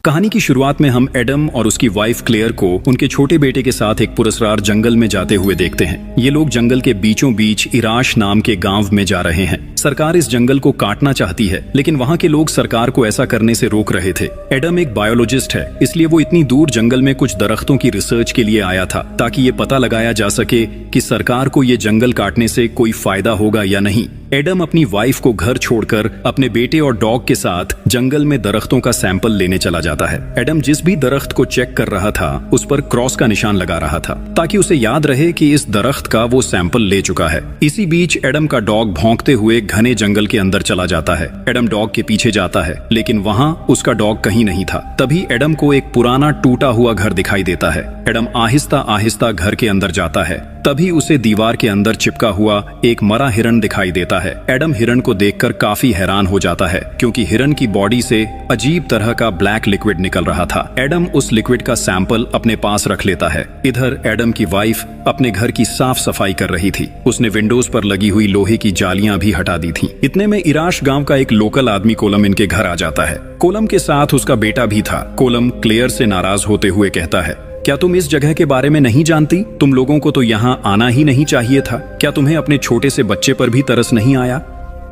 कहानी की शुरुआत में हम एडम और उसकी वाइफ क्लेयर को उनके छोटे बेटे के साथ एक पुरस्कार जंगल में जाते हुए देखते हैं। ये लोग जंगल के बीचों बीच इराश नाम के गांव में जा रहे हैं। सरकार इस जंगल को काटना चाहती है, लेकिन वहाँ के लोग सरकार को ऐसा करने से रोक रहे थे। एडम एक बायोलॉजिस्ट है, इसलिए वो इतनी दूर जंगल में कुछ दरख्तों की रिसर्च के लिए आया था, ताकि ये पता लगाया जा सके कि सरकार को ये जंगल काटने से कोई फायदा होगा या नहीं। एडम अपनी वाइफ को घर छोड़कर अपने बेटे और डॉग के साथ जंगल में दरख्तों का सैंपल लेने चला जाता है। एडम जिस भी दरख्त को चेक कर रहा था उस पर क्रॉस का निशान लगा रहा था, ताकि उसे याद रहे कि इस दरख्त का वो सैंपल ले चुका है। इसी बीच एडम का डॉग भौंकते हुए घने जंगल के अंदर चला जाता है। एडम डॉग के पीछे जाता है, लेकिन वहाँ उसका डॉग कहीं नहीं था। तभी एडम को एक पुराना टूटा हुआ घर दिखाई देता है। एडम आहिस्ता आहिस्ता घर के अंदर जाता है। तभी उसे दीवार के अंदर चिपका हुआ एक मरा हिरण दिखाई देता है। एडम हिरण को देखकर काफी हैरान हो जाता है, क्योंकि हिरण की बॉडी से अजीब तरह का ब्लैक लिक्विड निकल रहा था। एडम उस लिक्विड का सैंपल अपने पास रख लेता है। इधर एडम की वाइफ अपने घर की साफ सफाई कर रही थी। उसने विंडोज पर लगी हुई लोहे की जालियां भी हटा दी थी। इतने में इराश गांव का एक लोकल आदमी कोलम इनके घर आ जाता है। कोलम के साथ उसका बेटा भी था। कोलम क्लेयर से नाराज होते हुए कहता है, क्या तुम इस जगह के बारे में नहीं जानती? तुम लोगों को तो यहाँ आना ही नहीं चाहिए था। क्या तुम्हें अपने छोटे से बच्चे पर भी तरस नहीं आया?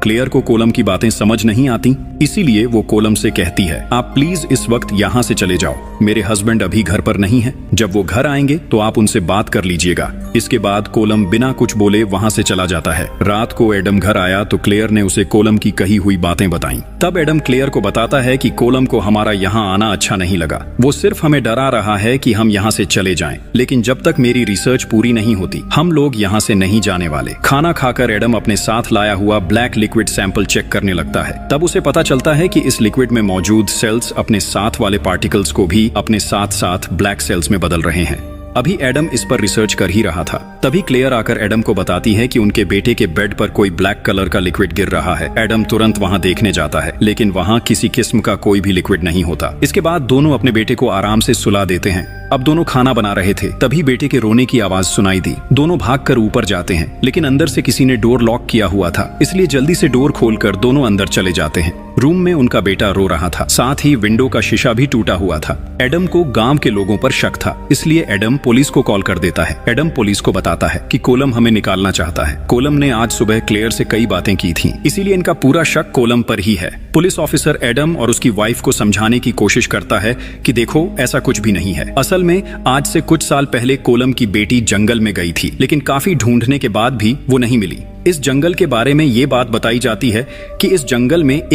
क्लेयर को कोलम की बातें समझ नहीं आती, इसीलिए वो कोलम से कहती है, आप प्लीज इस वक्त यहाँ से चले जाओ। मेरे हस्बैंड अभी घर पर नहीं है। जब वो घर आएंगे तो आप उनसे बात कर लीजिएगा। इसके बाद कोलम बिना कुछ बोले वहाँ से चला जाता है। रात को एडम घर आया तो क्लेयर ने उसे कोलम की कही हुई बातें बताई। तब एडम क्लेयर को बताता है कि कोलम को हमारा यहाँ आना अच्छा नहीं लगा। वो सिर्फ हमें डरा रहा है कि हम यहाँ से चले जाएं, लेकिन जब तक मेरी रिसर्च पूरी नहीं होती हम लोग यहाँ से नहीं जाने वाले। खाना खाकर एडम अपने साथ लाया हुआ ब्लैक लिक्विड सैंपल चेक करने लगता है। तब उसे पता चलता है कि इस लिक्विड में मौजूद सेल्स अपने साथ वाले पार्टिकल्स को भी अपने साथ साथ ब्लैक सेल्स में बदल रहे हैं। अभी एडम इस पर रिसर्च कर ही रहा था। तभी क्लेयर आकर एडम को बताती है कि उनके बेटे के बेड पर कोई ब्लैक कलर का लिक्विड गिर रहा है। एडम तुरंत वहां देखने जाता है, लेकिन वहां किसी किस्म का कोई भी लिक्विड नहीं होता। इसके बाद दोनों अपने बेटे को आराम से सुला देते हैं। अब दोनों खाना बना रहे थे, तभी बेटे के रोने की आवाज सुनाई दी। दोनों भागकर ऊपर जाते हैं, लेकिन अंदर से किसी ने डोर लॉक किया हुआ था, इसलिए जल्दी से डोर खोलकर दोनों अंदर चले जाते हैं। रूम में उनका बेटा रो रहा था, साथ ही विंडो का शीशा भी टूटा हुआ था। एडम को गांव के लोगों पर शक था, इसलिए एडम पुलिस को कॉल कर देता है। एडम पुलिस को बताता है कि कोलम हमें निकालना चाहता है। कोलम ने आज सुबह क्लेयर से कई बातें की थी, इसीलिए इनका पूरा शक कोलम पर ही है। पुलिस ऑफिसर एडम और उसकी वाइफ को समझाने की कोशिश करता है कि देखो, ऐसा कुछ भी नहीं है। असल में आज से कुछ साल पहले कोलम की बेटी जंगल में गई थी, लेकिन काफी ढूंढने के बाद भी वो नहीं मिली। इस जंगल के बारे में ये बात बताई जाती है कि इस जंगल में